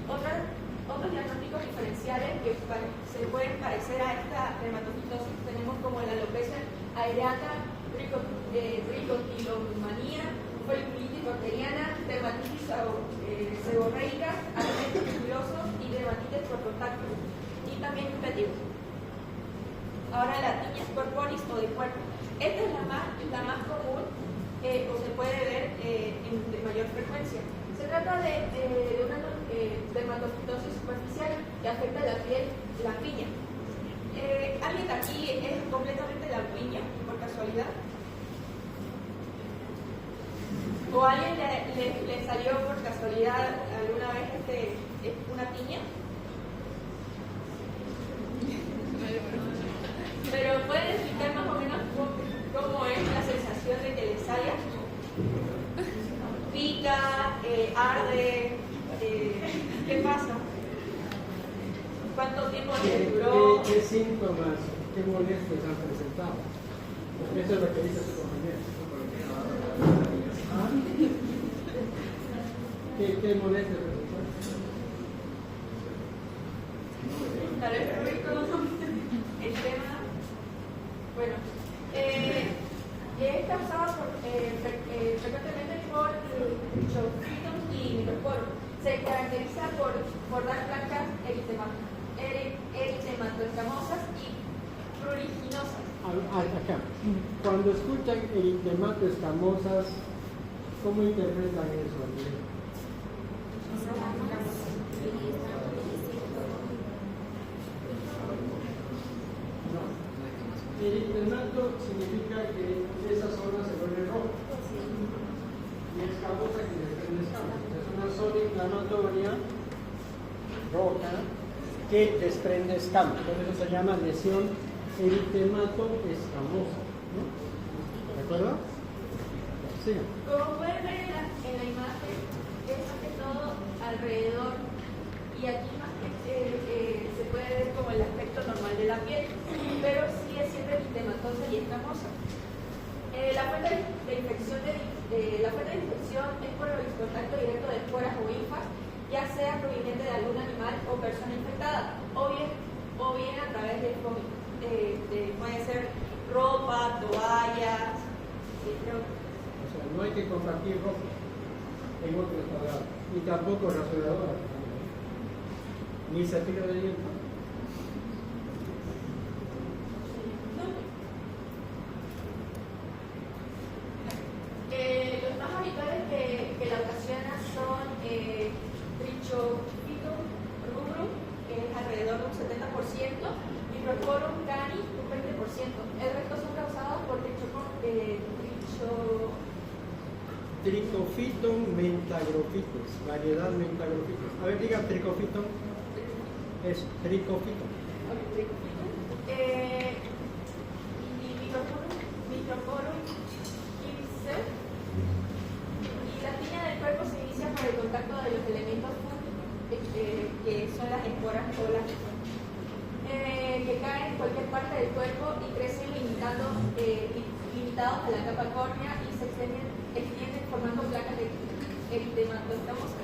otros diagnósticos diferenciales que se pueden parecer a esta dermatofitosis. Tenemos como la alopecia areata, tricotilomanía, foliculitis bacteriana, dermatitis seborreica, alimento tubuloso y dermatitis por contacto, y también impetigo. Ahora la tiña corporis o de cuerpo. Esta es la más común o se puede ver de mayor frecuencia. Se trata de una dermatofitosis superficial que afecta la piel, la piña. ¿Alguien de aquí es completamente la piña, por casualidad? ¿O a alguien le salió por casualidad alguna vez una piña? Pero ¿pueden explicar más o menos cómo es la sensación de que le salga? Pica, arde, ¿qué pasa? ¿Cuánto tiempo le duró? ¿Qué síntomas, qué molestias han presentado? Eso es lo que dice su compañero. ¿Ah? ¿Qué molestias presentaron? Tal vez el tema. Bueno, es causado frecuentemente por trichofitos y microsporos. Se caracteriza por dar placas eritematoescamosas y pruriginosas. Acá, cuando escuchan eritematoescamosas, ¿cómo interpretan eso? Eritemato significa que esa zona se vuelve roja y escamosa que desprende escamas. Es una zona inflamatoria roja que desprende escamas. Por eso se llama lesión eritemato escamosa, ¿no? ¿De acuerdo? Sí. Como pueden ver en la imagen, es más que todo alrededor, y aquí más que se puede ver como el aspecto normal de la piel, pero sigue siendo eritematosa y escamosa. La fuente de infección es por el contacto directo de esporas o linfas, ya sea proveniente de algún animal o persona infectada, o bien a través del vómito. Puede ser ropa, toallas, O sea, no hay que compartir ropa en otro estado, ni tampoco rasuradora, ni cepillo de dientes. Los más habituales que la ocasionan son Trichofitum rubrum, que es alrededor de un 70%, Microsporum cani, un 20%. El resto son causados por Trichophyton mentagrophytus, variedad mentagrophytus. A ver, diga Trichophyton. Es Trichophyton. Y Microsporum ibis. Y la piña del cuerpo se inicia por el contacto de los elementos que son las esporas o las que caen en cualquier parte del cuerpo y crecen limitados a la capa córnea y se extienden formando placas de eritematosa.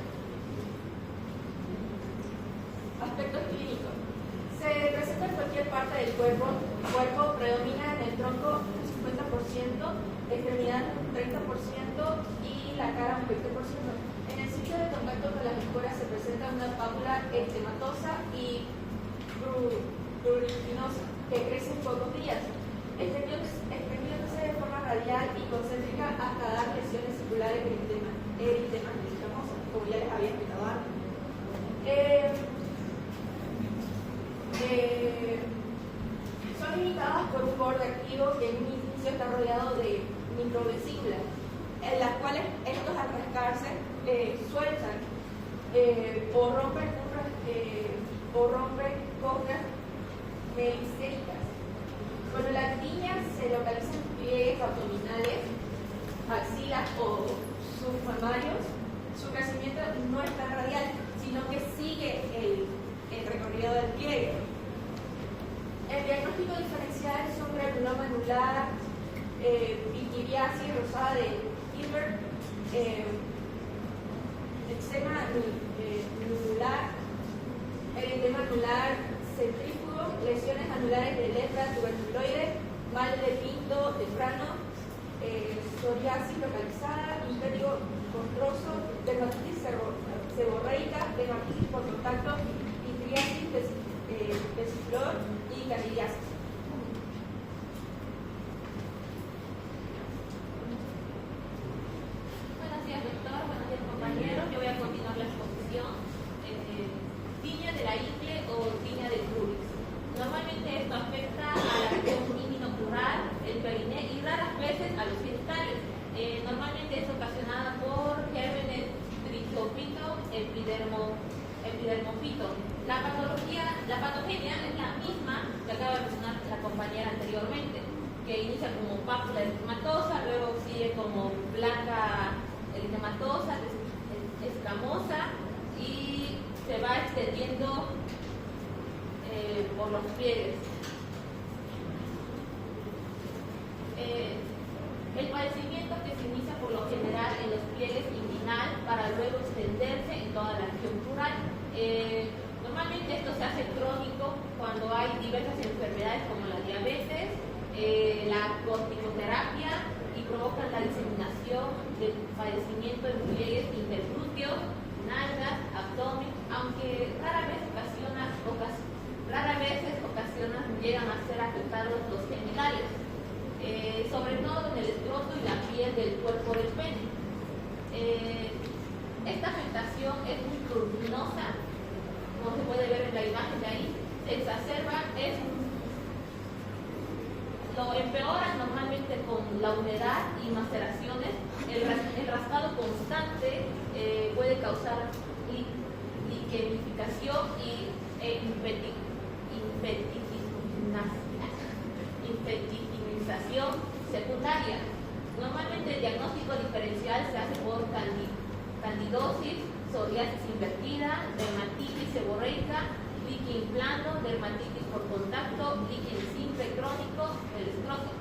Aspectos clínicos. Se presenta en cualquier parte del cuerpo, predomina en el tronco un 50%, extremidad un 30% y la cara un 20%. En el sitio de contacto con las esporas se presenta una pápula eritematosa y pruriginosa que crece en pocos días, extendiéndose de forma radial y concéntrica hasta dar lesiones circulares eritematosas, como ya les había explicado antes. Son limitadas por un borde activo que en un inicio está rodeado de microvesículas, en las cuales estos al rascarse sueltan o rompen costas meliséricas. Cuando la piña se localiza en pliegues abdominales, axilas o submamarios, su crecimiento no es tan radial, sino que sigue el recorrido del pliegue. El diagnóstico diferencial son granuloma anular, pityriasis rosada de Hilbert, eczema anular, eritema anular centrífugo, lesiones anulares de lepra, tuberculoides, mal de pinto, temprano, psoriasis localizada, impétigo constroso, dermatitis seborreica, dermatitis por contacto, pityriasis pesiflor y candidiasis. Buenos días, doctor. Buenos días, compañeros. Yo voy a continuar la exposición. Tiña de la ingle o tiña del prurix. Normalmente esto afecta a la región inguinoplural, el periné y raras veces a los genitales. Normalmente es ocasionada por gérmenes trichofito, epidermofito. La patogenia es la misma que acaba de mencionar la compañera anteriormente, que inicia como pápula eritematosa, luego sigue como placa eritematosa, escamosa y se va extendiendo por los pliegues. El padecimiento que se inicia por lo general en los pliegues inguinal para luego extenderse en toda la región plural. Normalmente esto se hace crónico cuando hay diversas enfermedades como la diabetes, la corticoterapia y provocan la diseminación del padecimiento en pliegues interglúteos, nalgas, abdomen, aunque raras veces llegan a ser afectados los genitales, sobre todo en el escroto y la piel del cuerpo del pene. Esta afectación es muy pruriginosa, como se puede ver en la imagen de ahí, se exacerba, lo empeora normalmente con la humedad y maceraciones. El raspado constante puede causar liquenificación y impetitignasia. victimización secundaria. Normalmente el diagnóstico diferencial se hace por candidosis, psoriasis invertida, dermatitis seborreica, líquen plano, dermatitis por contacto, líquen simple crónico del escroto.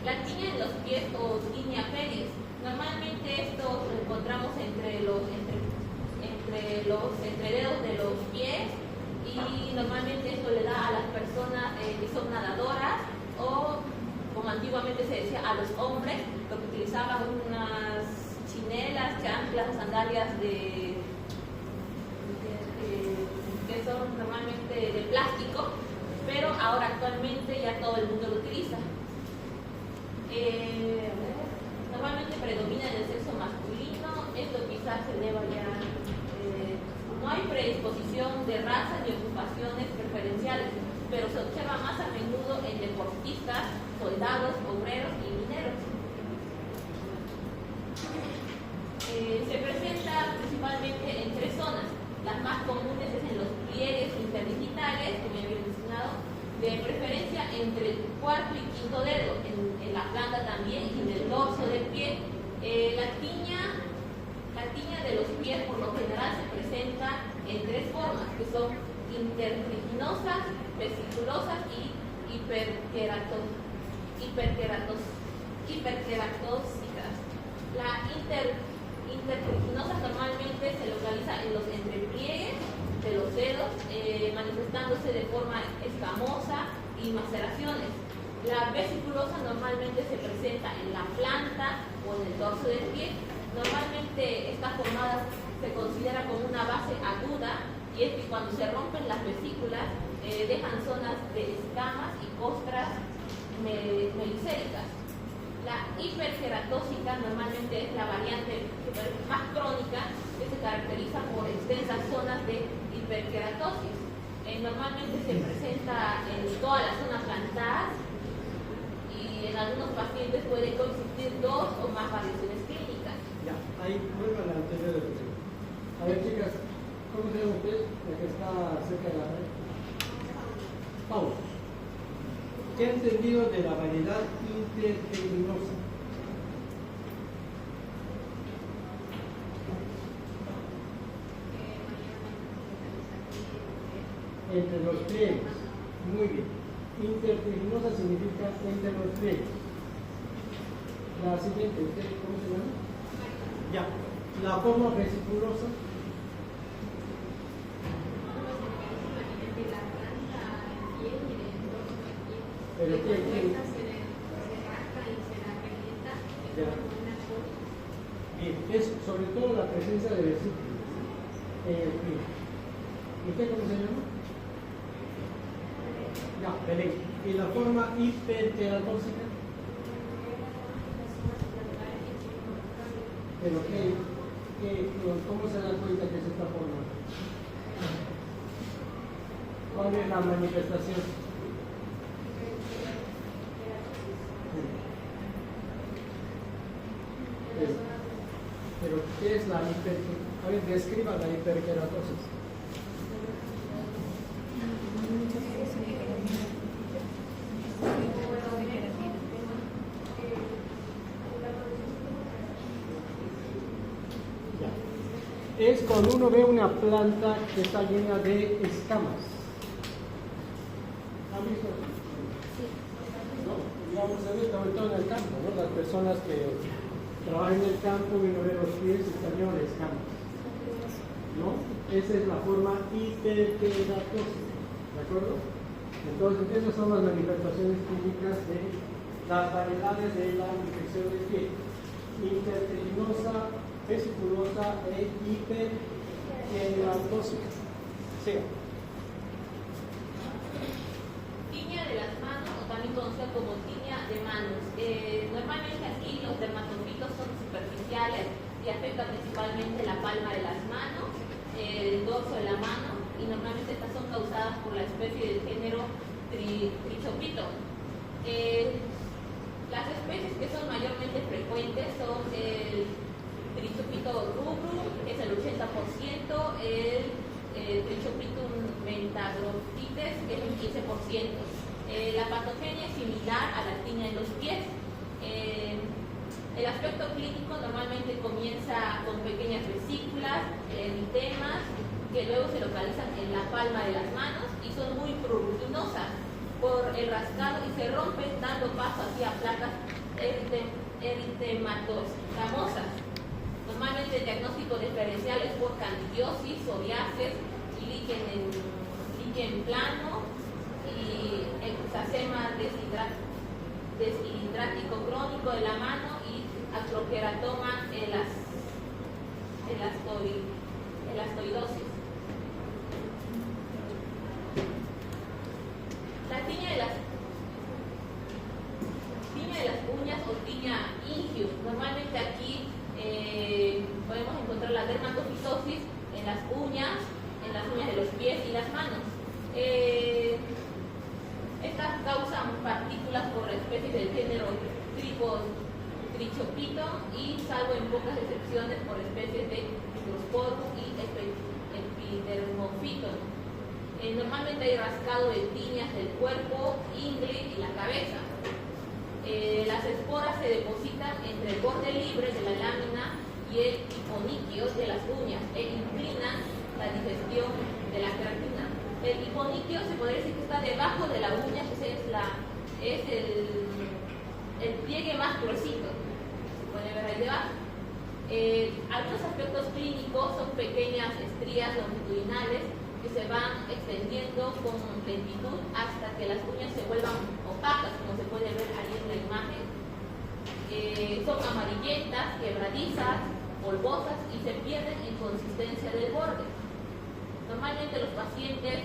La tiña en los pies o tinea pedis. Normalmente esto lo encontramos entre los entrededos de los pies y normalmente esto le da a las personas que son nadadoras o, como antiguamente se decía, a los hombres, lo que utilizaban unas chinelas, chanclas, sandalias que son normalmente de plástico, pero ahora actualmente ya todo el mundo lo utiliza. Normalmente predomina en el sexo masculino, esto quizás se deba ya, no hay predisposición de razas ni ocupaciones preferenciales, pero se observa más a menudo en deportistas, soldados, obreros y mineros. Se presenta principalmente en tres zonas. Las más comunes es en los pliegues interdigitales, como ya había mencionado, de preferencia entre el cuarto y quinto dedo, en la planta también y en el dorso del pie. La tiña de los pies por lo general se presenta en tres formas, que son intertriginosas, vesiculosas y hiperqueratóxicas. La intertriginosa normalmente se localiza en los entrepliegues de los dedos, manifestándose de forma escamosa y maceraciones. La vesiculosa normalmente se presenta en la planta o en el dorso del pie. Normalmente esta formada se considera como una base aguda y es que cuando se rompen las vesículas dejan zonas de escamas y costras melicéricas. La hiperqueratóxica normalmente es la variante más crónica que se caracteriza por extensas zonas de hiperqueratosis. Normalmente se presenta en todas las zonas plantares y en algunos pacientes puede coexistir dos o más variaciones clínicas. Ya, ahí vuelvo a la anterior. A ver, chicas, ¿cómo se llama usted? La que está cerca de la red. Paula. ¿Qué ha entendido de la variedad interteguminosa? Entre los pliegues. Muy bien. Interteguminosa significa entre los pliegues. La siguiente, ¿usted cómo se llama? Ya. La forma vesiculosa. Pero ¿qué? Bien, es sobre todo la presencia de vesículas en el pie. ¿Usted cómo se llama? Ya, Belén. ¿Y la forma hiperqueratóxica? ¿Pero cómo se da cuenta que se está formando? ¿Cuál es la manifestación? Pero ¿qué es la hiperqueratosis? A ver, describa la hiperqueratosis. Ya. Es cuando uno ve una planta que está llena de escamas. ¿Han visto? ¿No? Digamos, sobre todo en el campo, ¿no? Las personas que trabajan en el campo y uno ve los pies y están llenos de escamas, ¿no? Esa es la forma hiperqueratosis, ¿de acuerdo? Entonces, esas son las manifestaciones clínicas de las variedades de la infección del pie: interteguminosa, vesiculosa e hiperqueratósica. Siga. Tiña de las manos, o también conocida como tiña de manos. Normalmente aquí los dermatofitos son superficiales y afectan principalmente la palma de las manos, el dorso de la mano, y normalmente estas son causadas por la especie del género Trichophyton. Las especies que son mayormente frecuentes son el Trichophyton rubrum, que es el 80%, el Trichophyton mentagroptica, quistes es un 15%. La patogenia es similar a la actinia de los pies. El aspecto clínico normalmente comienza con pequeñas vesículas, eritemas, que luego se localizan en la palma de las manos y son muy pruriginosas por el rascado y se rompen dando paso hacia placas eritematoscamosas. Normalmente el diagnóstico diferencial es por candidiosis, psoriasis, líquen plano y exasema deshidrático crónico de la mano y acroqueratoma en las elastoidosis. La tiña de las uñas o tiña ingius. Normalmente aquí podemos encontrar la dermatofitosis en las uñas de los pies y las manos. Estas causan partículas por especies del género Trichopiton y, salvo en pocas excepciones, por especies de Microsporum y Epidermophyton. Normalmente hay rascado de tiñas del cuerpo, ingle y la cabeza. Las esporas se depositan entre el borde libre de la lámina y el hiponiquio de las uñas e inclinan la digestión de la queratina. El hiponiquio se podría decir que está debajo de la uña, que es el pliegue más gruesito. Se puede ver ahí debajo. Algunos aspectos clínicos son pequeñas estrías longitudinales que se van extendiendo con lentitud hasta que las uñas se vuelvan opacas, como se puede ver ahí en la imagen. Son amarillentas, quebradizas, polvosas y se pierden en consistencia del borde. Normalmente los pacientes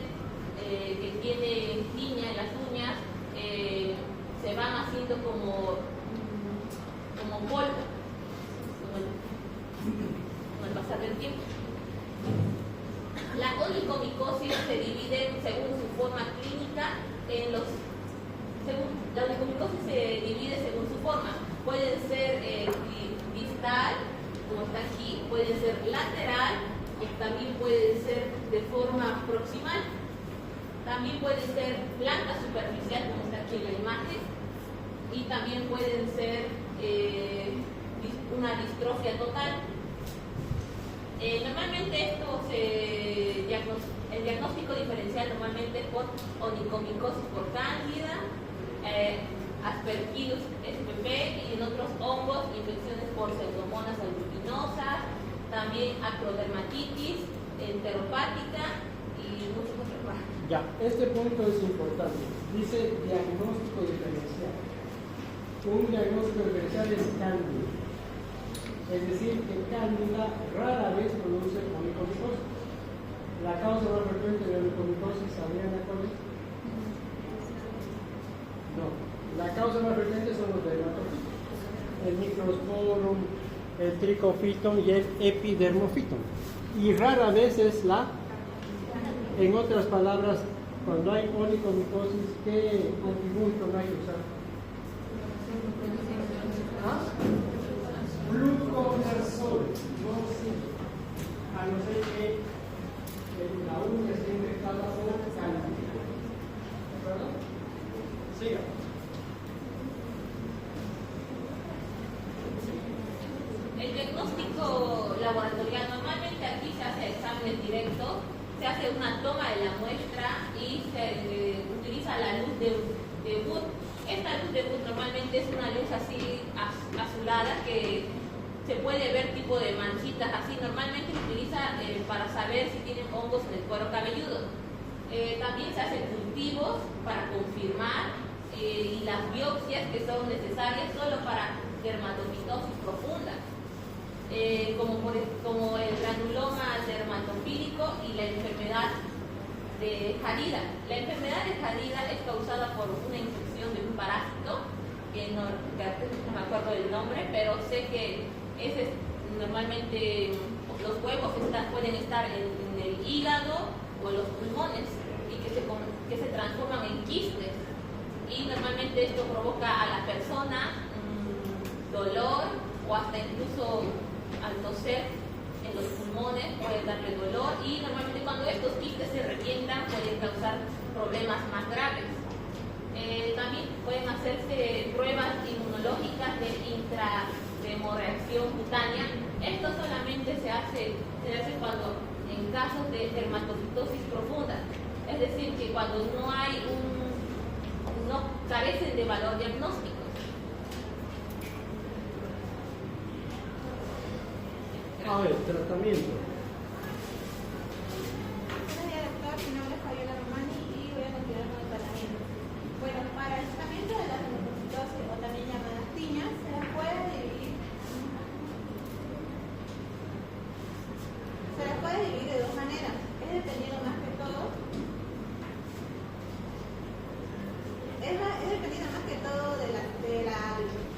que tienen tiña en las uñas se van haciendo como polvo con el pasar del tiempo. La onicomicosis se divide según su forma clínica la onicomicosis se divide según su forma. Pueden ser distal, como está aquí, pueden ser lateral, y también pueden ser de forma proximal. También pueden ser blanca superficial, como está aquí en la imagen, y también pueden ser una distrofia total. Normalmente el diagnóstico diferencial normalmente es por onicomicosis por cándida, Aspergillus spp y en otros hongos, infecciones por pseudomonas aeruginosa, también acrodermatitis enteropática y muchos otros más. Ya, este punto es importante. Dice diagnóstico diferencial. Un diagnóstico diferencial es cándida. Es decir, que cándida rara vez produce onicomicosis. La causa más frecuente de onicomicosis, ¿sabrían cuál es? No. La causa más frecuente son los dermatofitos. El Microsporum, el Trichopiton y el Epidermophyton. Y rara vez es en otras palabras, cuando hay onicomicosis, ¿qué antibiótico hay que usar? ¿Ah? Fluconazol, no sirve, a no ser que la uña esté infectada por cándida. ¿De acuerdo? Siga. El diagnóstico laboratorial, normalmente aquí se hace exámenes directos, se hace una toma de la muestra y se utiliza la luz de Wood. Esta luz de Wood normalmente es una luz así azulada que se puede ver tipo de manchitas así. Normalmente se utiliza para saber si tienen hongos en el cuero cabelludo. También se hacen cultivos para confirmar y las biopsias que son necesarias solo para dermatofitosis profunda. Como el granuloma dermatofílico y la enfermedad de Jarida. La enfermedad de Jarida es causada por una infección de un parásito, que no me acuerdo del nombre, pero sé que normalmente los huevos pueden estar en el hígado o en los pulmones y que se transforman en quistes. Y normalmente esto provoca a la persona dolor o hasta incluso al toser en los pulmones puede darle dolor, y normalmente cuando estos quistes se revientan pueden causar problemas más graves. También pueden hacerse pruebas inmunológicas de intradermoreacción cutánea. Esto solamente se hace cuando en casos de dermatocitosis profunda, es decir, que cuando no carecen de valor diagnóstico. A ver, tratamiento. Buenos días, doctor. Mi nombre es Fabiola Romani y voy a continuar con el tratamiento. Bueno, para el tratamiento de la dermatocitosis o también llamadas tiñas, se las puede dividir de dos maneras. Es dependiendo más que todo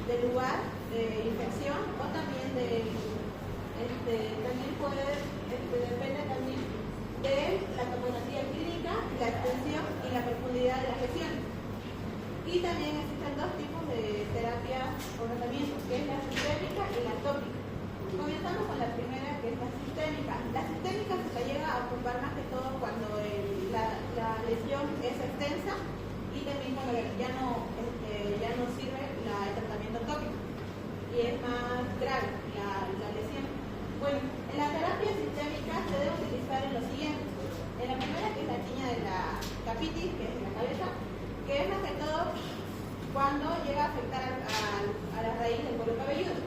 del lugar de infección o también también depende también de la topografía clínica, la extensión y la profundidad de las lesiones. Y también existen dos tipos de terapias o tratamientos, que es la sistémica y la tópica. Comenzamos con la primera, que es la sistémica. La sistémica se la llega a ocupar más que todo cuando la lesión es extensa y también cuando ya no sirve el tratamiento tópico y es más grave la lesión. Bueno, en la terapia sistémica se debe utilizar en lo siguiente. En la primera, que es la tiña de la capitis, que es en la cabeza, que es más que todo cuando llega a afectar a la raíz del cuero cabelludo.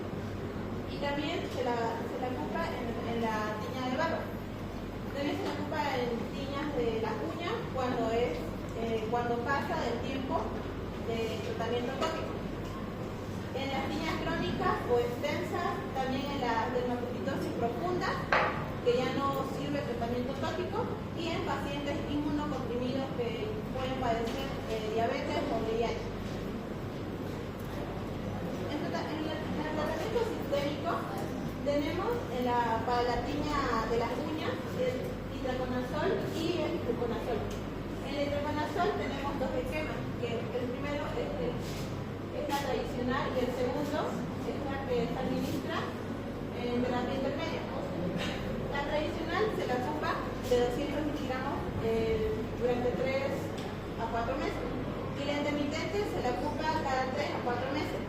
Y también se la ocupa en la tiña de barba. También se la ocupa en tiñas de las uñas cuando pasa del tiempo de tratamiento tópico. En las tiñas crónicas o extensas, también en la dermatocitosis profunda, que ya no sirve tratamiento tópico, y en pacientes inmunocoprimidos que pueden padecer diabetes o VIH. En el tratamiento sistémico tenemos para la tiña de las uñas el itraconazol y el fluconazol. En el itraconazol tenemos dos esquemas, que el primero es la tradicional y el segundo es la que se administra en terapia intermedia. La tradicional se la ocupa de 200 miligramos durante 3 a 4 meses y la intermitente se la ocupa cada 3 a 4 meses,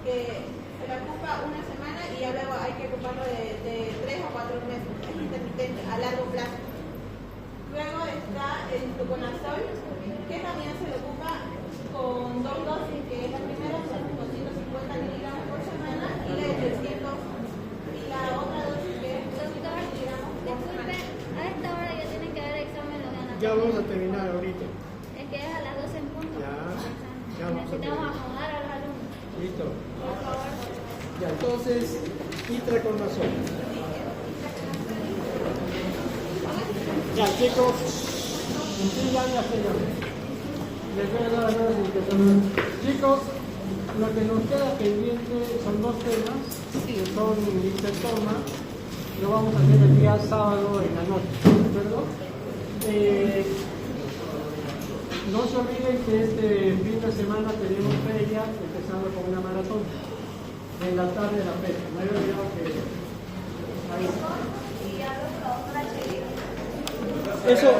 que se la ocupa una semana y ya luego hay que ocuparlo de 3 a 4 meses. Es intermitente a largo plazo. Luego está el fluconazol, que también se le ocupa con dos dosis, que es la primera son 250 miligramos por semana y la de 300 y la otra dosis que es 200 miligramos por semana. Disculpe, a esta hora ya tienen que dar exámenes de anatomía. Ya vamos a terminar ahorita. Es que es a las 12 en punto. Ya vamos a Necesitamos terminar. acomodar a los alumnos. Listo. Por favor. Ya, entonces, itraconazol. Ya, chicos, sigan las señales. Les voy a dar algunas indicaciones. Chicos, lo que nos queda pendiente son dos temas, que son linfedema. Lo vamos a hacer el día sábado en la noche, ¿de acuerdo? No se olviden que este fin de semana tenemos feria, empezando con una maratón. En la tarde de la feria. No hay olvidado que ahí. Eso